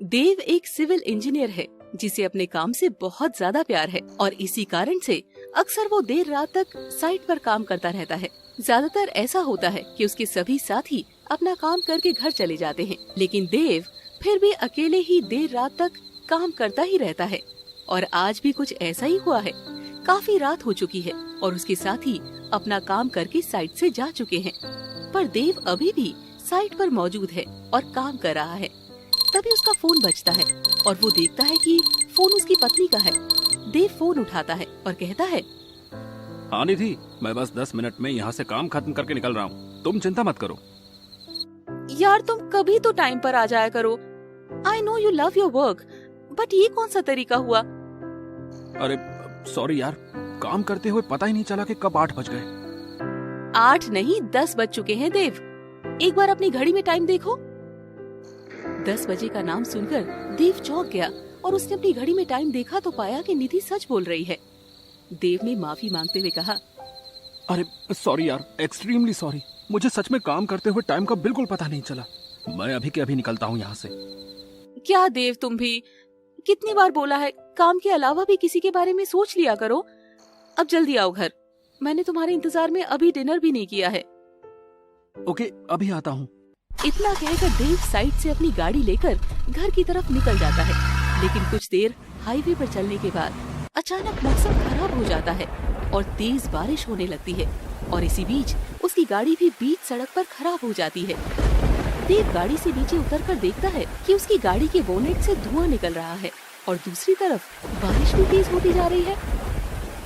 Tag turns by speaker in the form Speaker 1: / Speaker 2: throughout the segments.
Speaker 1: देव एक civil engineer है जिसे अपने काम से बहुत ज्यादा प्यार है और इसी कारण से अक्सर वो देर रात तक साइट पर काम करता रहता है। ज्यादातर ऐसा होता है कि उसके सभी साथी अपना काम करके घर चले जाते हैं, लेकिन देव फिर भी अकेले ही देर रात तक काम करता ही रहता है। और आज भी कुछ ऐसा ही हुआ है। काफी रात हो चुकी है और उसके साथी अपना काम करके साइट से जा चुके हैं, पर देव अभी भी साइट पर मौजूद है और काम कर रहा है। तभी उसका फोन बजता है और वो देखता है कि फोन उसकी पत्नी का है। देव फोन उठाता है और कहता है,
Speaker 2: हाँ निधि, मैं बस 10 मिनट में यहाँ से काम खत्म करके निकल रहा हूँ, तुम चिंता मत करो।
Speaker 1: यार तुम कभी तो टाइम पर आ जाया करो। I know you love your work, but ये कौन सा तरीका हुआ?
Speaker 2: अरे सॉरी यार, काम करते हुए पता ही नहीं चला कि कब 8 बज गए।
Speaker 1: 8 नहीं 10 बज चुके हैं देव। एक बार अपनी घड़ी में टाइम देखो। 10 बजे का नाम सुनकर देव चौंक गया और उसने अपनी घड़ी में टाइम देखा तो पाया कि निधि सच बोल रही है। देव ने माफी मांगते हुए कहा,
Speaker 2: अरे सॉरी यार, एक्सट्रीमली सॉरी, मुझे सच में काम करते हुए टाइम का बिल्कुल पता नहीं चला। मैं अभी के अभी निकलता हूँ यहाँ से।
Speaker 1: क्या देव, तुम भी कितनी बार बोला है, काम के अलावा भी किसी के बारे में सोच लिया करो। अब जल्दी आओ घर, मैंने तुम्हारे इंतजार में अभी डिनर भी नहीं किया है।
Speaker 2: ओके, अभी आता हूँ।
Speaker 1: इतना कहकर देव साइड से अपनी गाड़ी लेकर घर की तरफ निकल जाता है, लेकिन कुछ देर हाईवे पर चलने के बाद अचानक मौसम खराब हो जाता है और तेज बारिश होने लगती है और इसी बीच उसकी गाड़ी भी बीच सड़क पर खराब हो जाती है। देव गाड़ी से नीचे उतरकर देखता है कि उसकी गाड़ी के बोनेट से धुआं निकल रहा है और दूसरी तरफ बारिश भी तेज होती जा रही है।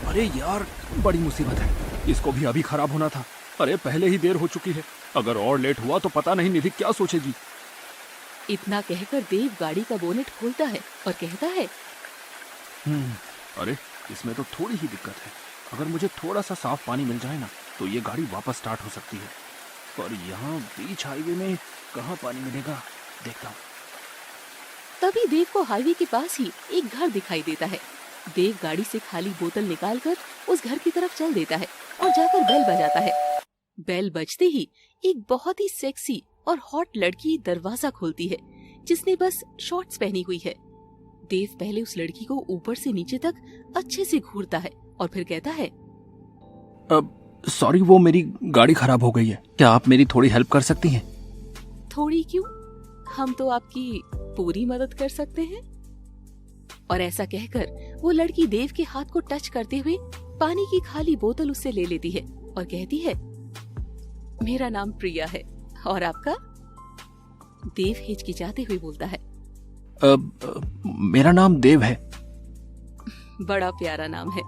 Speaker 2: अरे यार, बड़ी मुसीबत है, इसको भी अभी खराब होना था। अरे पहले ही देर हो चुकी है, अगर और लेट हुआ तो पता नहीं निधि क्या सोचेगी।
Speaker 1: इतना कहकर देव गाड़ी का बोनेट खोलता है और कहता है,
Speaker 2: अरे इसमें तो थोड़ी ही दिक्कत है। अगर मुझे थोड़ा सा साफ पानी मिल जाए ना तो ये गाड़ी वापस स्टार्ट हो सकती है, पर यहाँ बीच हाईवे में कहाँ पानी मिलेगा, देखता हूँ।
Speaker 1: तभी देव को हाईवे के पास ही एक घर दिखाई देता है। देव गाड़ी से खाली बोतल निकालकर उस घर की तरफ चल देता है और जाकर बेल बजाता है। बेल बजते ही एक बहुत ही सेक्सी और हॉट लड़की दरवाजा खोलती है, जिसने बस शॉर्ट्स पहनी हुई है। देव पहले उस लड़की को ऊपर से नीचे तक अच्छे से घूरता है और फिर कहता है,
Speaker 2: सॉरी, वो मेरी गाड़ी खराब हो गई है, क्या आप मेरी थोड़ी हेल्प कर सकती हैं?
Speaker 1: थोड़ी क्यों, हम तो आपकी पूरी मदद कर सकते हैं। और ऐसा कहकर वो लड़की देव के हाथ को टच करते हुए पानी की खाली बोतल उससे ले लेती है और कहती है, मेरा नाम प्रिया है, और आपका? देव हिचकिचाते हुए बोलता है,
Speaker 2: मेरा नाम देव है।
Speaker 1: बड़ा प्यारा नाम है,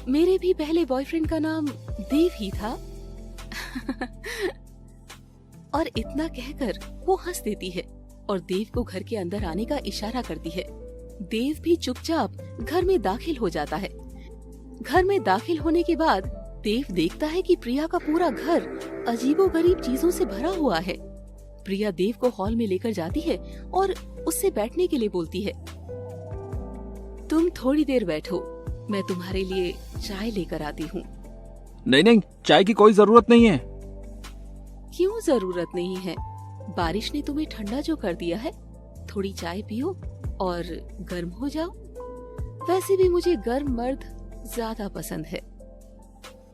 Speaker 1: मेरे भी पहले बॉयफ्रेंड का नाम देव ही था। और इतना कहकर वो हंस देती है और देव को घर के अंदर आने का इशारा करती है। देव भी चुपचाप घर में दाखिल हो जाता है। घर में दाखिल होने के बाद देव देखता है कि प्रिया का पूरा घर अजीबोगरीब चीजों से भरा हुआ है। प्रिया देव को हॉल में लेकर जाती है और उससे बैठने के लिए बोलती है, तुम थोड़ी देर बैठो, मैं तुम्हारे लिए चाय लेकर आती हूँ।
Speaker 2: नहीं नहीं, चाय की कोई जरूरत नहीं है।
Speaker 1: क्यों जरूरत नहीं है? बारिश ने तुम्हें ठंडा जो कर दिया है, थोड़ी चाय पियो और गर्म हो जाओ। वैसे भी मुझे गर्म मर्द ज्यादा पसंद है।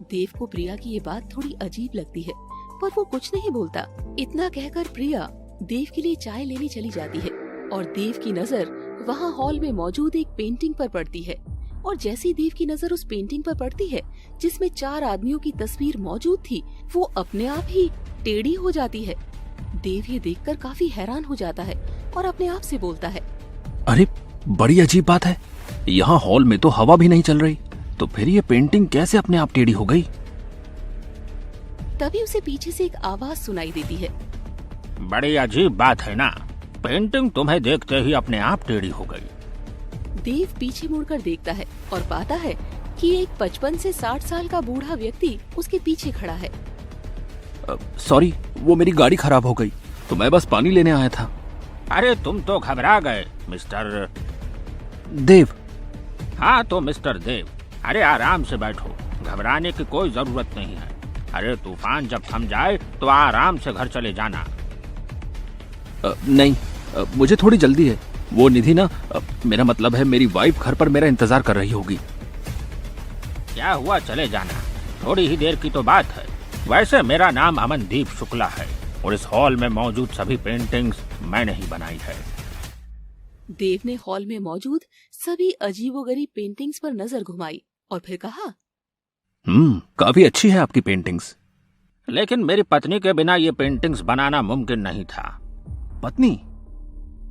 Speaker 1: देव को प्रिया की ये बात थोड़ी अजीब लगती है, पर वो कुछ नहीं बोलता। इतना कहकर प्रिया देव के लिए चाय लेने चली जाती है और देव की नजर वहाँ हॉल में मौजूद एक पेंटिंग पर पड़ती है। और जैसी देव की नजर उस पेंटिंग पर पड़ती है जिसमें 4 आदमियों की तस्वीर मौजूद थी, वो अपने आप ही टेढ़ी हो जाती है। देव ये देखकर काफी हैरान हो जाता है और अपने आप से बोलता है,
Speaker 2: अरे बड़ी अजीब बात है, यहाँ हॉल में तो हवा भी नहीं चल रही, तो फिर ये पेंटिंग कैसे अपने आप टेढ़ी हो गई?
Speaker 1: तभी उसे पीछे से एक आवाज सुनाई देती है,
Speaker 3: बड़ी अजीब बात है ना, पेंटिंग तुम्हें देखते ही अपने आप टेढ़ी हो गई।
Speaker 1: देव पीछे मुड़कर देखता है और पाता है कि एक 55 से 60 साल का बूढ़ा व्यक्ति उसके पीछे खड़ा है।
Speaker 2: सॉरी, वो मेरी गाड़ी खराब हो गई, तो मैं बस पानी लेने आया था।
Speaker 3: अरे तुम तो घबरा गए मिस्टर
Speaker 2: देव।
Speaker 3: हाँ तो मिस्टर देव, अरे आराम से बैठो, घबराने की कोई जरूरत नहीं है। अरे तूफान जब थम जाए तो आराम से घर चले जाना।
Speaker 2: नहीं, मुझे थोड़ी जल्दी है। वो निधि ना, मेरा मतलब है मेरी वाइफ घर पर मेरा इंतजार कर रही होगी।
Speaker 3: क्या हुआ, चले जाना, थोड़ी ही देर की तो बात है। वैसे मेरा नाम अमनदीप शुक्ला है और इस हॉल में मौजूद सभी पेंटिंग्स मैंने ही बनाई है।
Speaker 1: देव ने हॉल में मौजूद सभी अजीबोगरीब पेंटिंग्स पर नजर घुमाई और फिर कहा,
Speaker 2: काफी अच्छी है आपकी पेंटिंग्स।
Speaker 3: लेकिन मेरी पत्नी के बिना ये पेंटिंग्स बनाना मुमकिन नहीं था।
Speaker 2: पत्नी?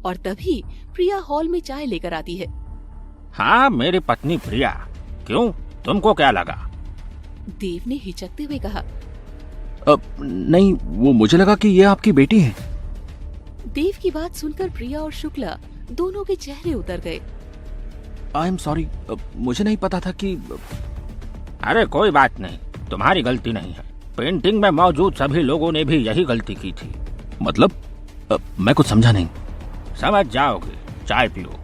Speaker 1: और तभी प्रिया हॉल में चाय लेकर आती है।
Speaker 3: हाँ, मेरी पत्नी प्रिया। क्यों, तुमको क्या लगा?
Speaker 1: देव ने हिचकते हुए कहा।
Speaker 2: नहीं, वो मुझे लगा कि ये आपकी बेटी है।
Speaker 1: देव की बात सुनकर प्रिया और शुक्ला दोनों के चेहरे उतर गए।
Speaker 2: आई एम सॉरी, मुझे नहीं पता था कि।
Speaker 3: अरे कोई बात नहीं, तुम्हारी गलती नहीं है। पेंटिंग में मौजूद सभी लोगों ने भी यही गलती की थी।
Speaker 2: मतलब? मैं कुछ समझा नहीं।
Speaker 3: समझ जाओगे, चाय पियो।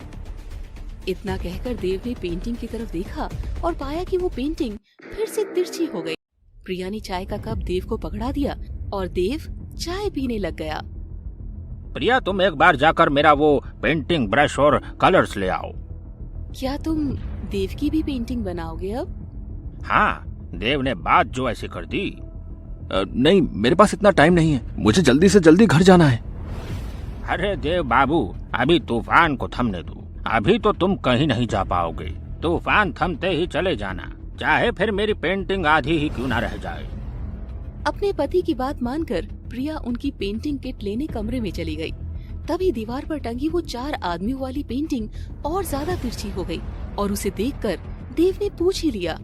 Speaker 1: इतना कहकर देव ने पेंटिंग की तरफ देखा और पाया कि वो पेंटिंग फिर से तिरछी हो गई। प्रिया ने चाय का कप देव को पकड़ा दिया और देव चाय पीने लग गया।
Speaker 3: प्रिया, तुम एक बार जाकर मेरा वो पेंटिंग ब्रश और कलर्स ले आओ।
Speaker 1: क्या तुम देव की भी पेंटिंग बनाओगे अब?
Speaker 3: हाँ, देव ने बात जो ऐसी कर दी।
Speaker 2: नहीं, मेरे पास इतना टाइम नहीं है, मुझे जल्दी से जल्दी घर जाना है।
Speaker 3: अरे देव बाबू, अभी तूफान को थमने दो, अभी तो तुम कहीं नहीं जा पाओगे। तूफान थमते ही चले जाना, चाहे फिर मेरी पेंटिंग आधी ही क्यों ना रह जाए।
Speaker 1: अपने पति की बात मानकर प्रिया उनकी पेंटिंग किट लेने कमरे में चली गई। तभी दीवार पर टंगी वो 4 आदमियों वाली पेंटिंग और ज्यादा तिरछी हो गई और उसे देखकर देव ने पूछ ही लिया,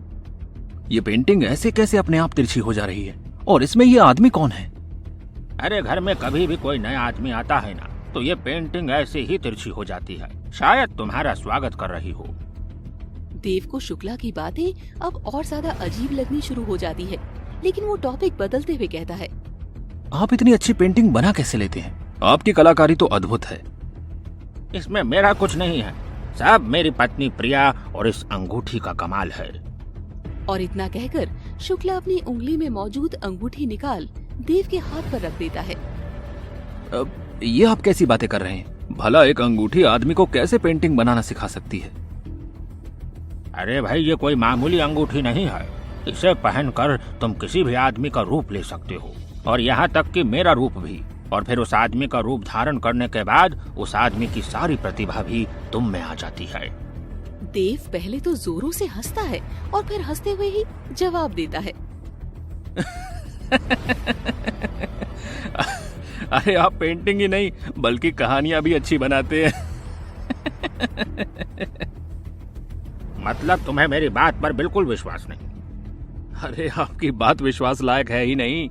Speaker 2: ये पेंटिंग ऐसे कैसे अपने आप तिरछी हो जा रही है, और इसमें ये आदमी कौन है?
Speaker 3: अरे घर में कभी भी कोई नया आदमी आता है ना, तो ये पेंटिंग ऐसे ही तिरछी हो जाती है। शायद तुम्हारा स्वागत कर रही हो।
Speaker 1: देव को शुक्ला की बातें अब और ज्यादा अजीब लगनी शुरू हो जाती है, लेकिन वो टॉपिक बदलते हुए कहता है,
Speaker 2: आप इतनी अच्छी पेंटिंग बना कैसे लेते हैं? आपकी कलाकारी तो अद्भुत है।
Speaker 3: इसमें मेरा कुछ नहीं है, सब मेरी पत्नी प्रिया और इस अंगूठी का कमाल है।
Speaker 1: और इतना कहकर शुक्ला अपनी उंगली में मौजूद अंगूठी निकाल देव के हाथ पर रख देता है।
Speaker 2: ये आप कैसी बातें कर रहे हैं? भला एक अंगूठी आदमी को कैसे पेंटिंग बनाना सिखा सकती है?
Speaker 3: अरे भाई, ये कोई मामूली अंगूठी नहीं है। इसे पहनकर तुम किसी भी आदमी का रूप ले सकते हो, और यहाँ तक कि मेरा रूप भी। और फिर उस आदमी का रूप धारण करने के बाद उस आदमी की सारी प्रतिभा भी तुम में आ जाती है।
Speaker 1: देव पहले तो जोरों से हंसता है और फिर हंसते हुए ही जवाब देता है,
Speaker 2: अरे आप पेंटिंग ही नहीं बल्कि कहानियां भी अच्छी बनाते हैं।
Speaker 3: मतलब तुम्हें मेरी बात पर बिल्कुल विश्वास नहीं?
Speaker 2: अरे आपकी बात विश्वास लायक है ही नहीं।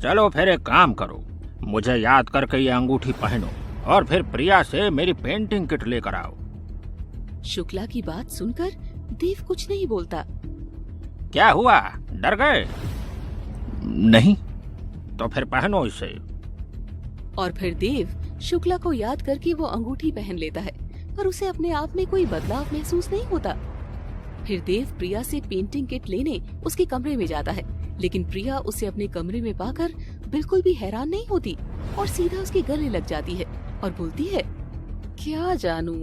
Speaker 3: चलो फिर एक काम करो, मुझे याद करके ये अंगूठी पहनो और फिर प्रिया से मेरी पेंटिंग किट लेकर आओ।
Speaker 1: शुक्ला की बात सुनकर देव कुछ नहीं बोलता।
Speaker 3: क्या हुआ, डर गए?
Speaker 2: नहीं।
Speaker 3: तो फिर पहनो इसे।
Speaker 1: और फिर देव शुक्ला को याद करके वो अंगूठी पहन लेता है, पर उसे अपने आप में कोई बदलाव महसूस नहीं होता। फिर देव प्रिया से पेंटिंग किट लेने उसके कमरे में जाता है, लेकिन प्रिया उसे अपने कमरे में पाकर बिल्कुल भी हैरान नहीं होती और सीधा उसके गले लग जाती है और बोलती है, क्या जानू,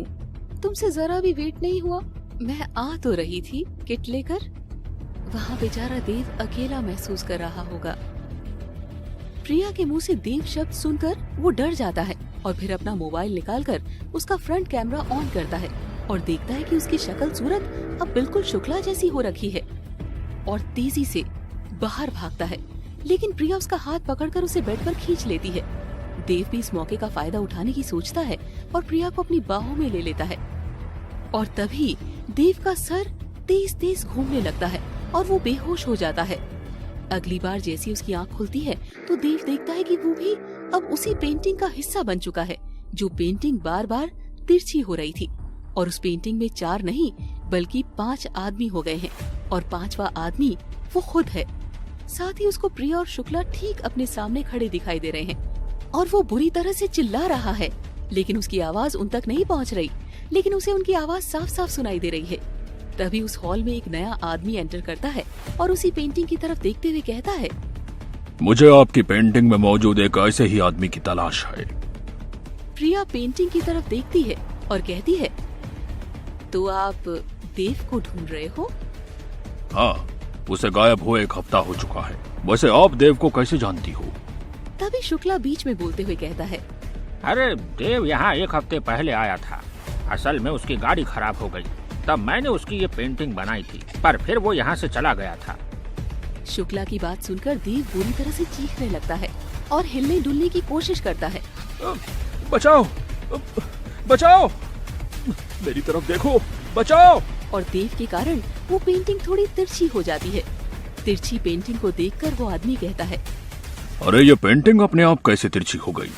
Speaker 1: तुमसे जरा भी वेट नहीं हुआ, मैं आ तो रही थी किट लेकर। वहाँ बेचारा देव अकेला महसूस कर रहा होगा। प्रिया के मुंह से देव शब्द सुनकर वो डर जाता है और फिर अपना मोबाइल निकालकर उसका फ्रंट कैमरा ऑन करता है और देखता है कि उसकी शक्ल सूरत अब बिल्कुल शुक्ला जैसी हो रखी है और तेजी से बाहर भागता है, लेकिन प्रिया उसका हाथ पकड़कर उसे बेड पर खींच लेती है। देव भी इस मौके का फायदा उठाने की सोचता है और प्रिया को अपनी बाहों में ले लेता है और तभी देव का सर तेज तेज घूमने लगता है और वो बेहोश हो जाता है। अगली बार जैसी उसकी आंख खुलती है तो देव देखता है कि वो भी अब उसी पेंटिंग का हिस्सा बन चुका है, जो पेंटिंग बार बार तिरछी हो रही थी। और उस पेंटिंग में 4 नहीं बल्कि 5 आदमी हो गए हैं और 5वां आदमी वो खुद है। साथ ही उसको प्रिया और शुक्ला ठीक अपने सामने खड़े दिखाई दे रहे हैं और वो बुरी तरह से चिल्ला रहा है, लेकिन उसकी आवाज उन तक नहीं पहुंच रही, लेकिन उसे उनकी आवाज साफ साफ सुनाई दे रही है। तभी उस हॉल में एक नया आदमी एंटर करता है और उसी पेंटिंग की तरफ देखते हुए कहता है,
Speaker 2: मुझे आपकी पेंटिंग में मौजूद एक ऐसे ही आदमी की तलाश है।
Speaker 1: प्रिया पेंटिंग की तरफ देखती है और कहती है, तो आप देव को ढूंढ रहे हो?
Speaker 2: हाँ, उसे गायब हुए 1 हफ्ता हो चुका है। वैसे आप देव को कैसे जानती हो?
Speaker 1: तभी शुक्ला बीच में बोलते हुए कहता है,
Speaker 3: अरे देव यहाँ 1 हफ्ते पहले आया था। असल में उसकी गाड़ी खराब हो गई, तब मैंने उसकी ये पेंटिंग बनाई थी, पर फिर वो यहाँ से चला गया था।
Speaker 1: शुक्ला की बात सुनकर देव बुरी तरह से चीखने लगता है और हिलने डुलने की कोशिश करता है।
Speaker 2: बचाओ, बचाओ, मेरी तरफ देखो, बचाओ।
Speaker 1: और देव के कारण वो पेंटिंग थोड़ी तिरछी हो जाती है। तिरछी पेंटिंग को देखकर वो आदमी कहता है,
Speaker 2: अरे ये पेंटिंग अपने आप कैसे तिरछी हो गई?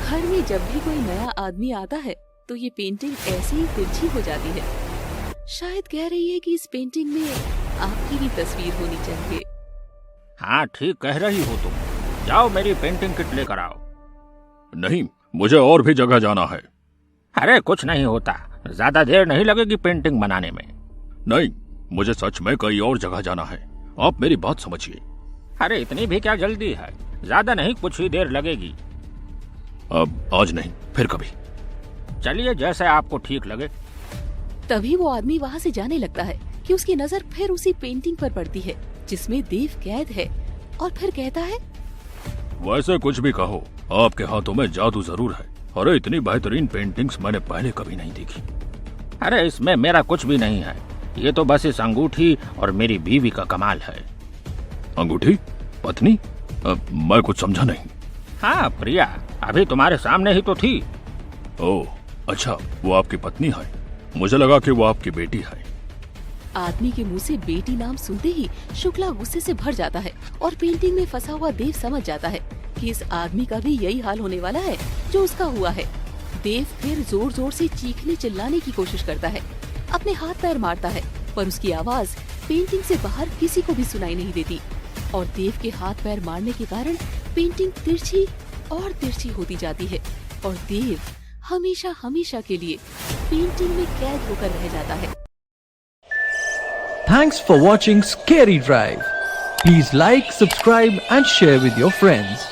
Speaker 1: घर में जब भी कोई नया आदमी आता है तो ये पेंटिंग ऐसे ही तिरछी हो जाती है। शायद कह रही है कि इस पेंटिंग में आपकी भी तस्वीर होनी चाहिए।
Speaker 3: हाँ ठीक कह रही हो तुम, जाओ मेरी पेंटिंग किट लेकर आओ।
Speaker 2: नहीं, मुझे और भी जगह जाना है।
Speaker 3: अरे कुछ नहीं होता, ज्यादा देर नहीं लगेगी पेंटिंग बनाने में।
Speaker 2: नहीं, मुझे सच में कहीं और जगह जाना है, आप मेरी बात समझिए।
Speaker 3: अरे इतनी भी क्या जल्दी है, ज्यादा नहीं कुछ ही देर लगेगी।
Speaker 2: अब आज नहीं, फिर कभी।
Speaker 3: चलिए जैसे आपको ठीक लगे।
Speaker 1: तभी वो आदमी वहाँ से जाने लगता है कि उसकी नजर फिर उसी पेंटिंग पर पड़ती है जिसमें देव कैद है, और फिर कहता है,
Speaker 2: वैसे कुछ भी कहो, आपके हाथों में जादू जरूर है। अरे इतनी बेहतरीन पेंटिंग्स मैंने पहले कभी नहीं देखी।
Speaker 3: अरे इसमें मेरा कुछ भी नहीं है, ये तो बस इस अंगूठी और मेरी बीवी का कमाल है।
Speaker 2: अंगूठी? पत्नी? मैं कुछ समझा नहीं।
Speaker 3: हाँ प्रिया अभी तुम्हारे सामने ही तो थी।
Speaker 2: ओह अच्छा, वो आपकी पत्नी है? मुझे लगा कि वो आपकी बेटी है।
Speaker 1: आदमी के मुंह से बेटी नाम सुनते ही शुक्ला गुस्से से भर जाता है और पेंटिंग में फंसा हुआ देव समझ जाता है कि इस आदमी का भी यही हाल होने वाला है जो उसका हुआ है। देव फिर जोर जोर से चीखने चिल्लाने की कोशिश करता है, अपने हाथ पैर मारता है, पर उसकी आवाज पेंटिंग से बाहर किसी को भी सुनाई नहीं देती। और देव के हाथ पैर मारने के कारण पेंटिंग तिरछी और तिरछी होती जाती है और देव हमेशा हमेशा के लिए पेंटिंग में कैद होकर रह जाता है।
Speaker 4: Thanks for watching Scary Drive. Please like, subscribe and share with your friends.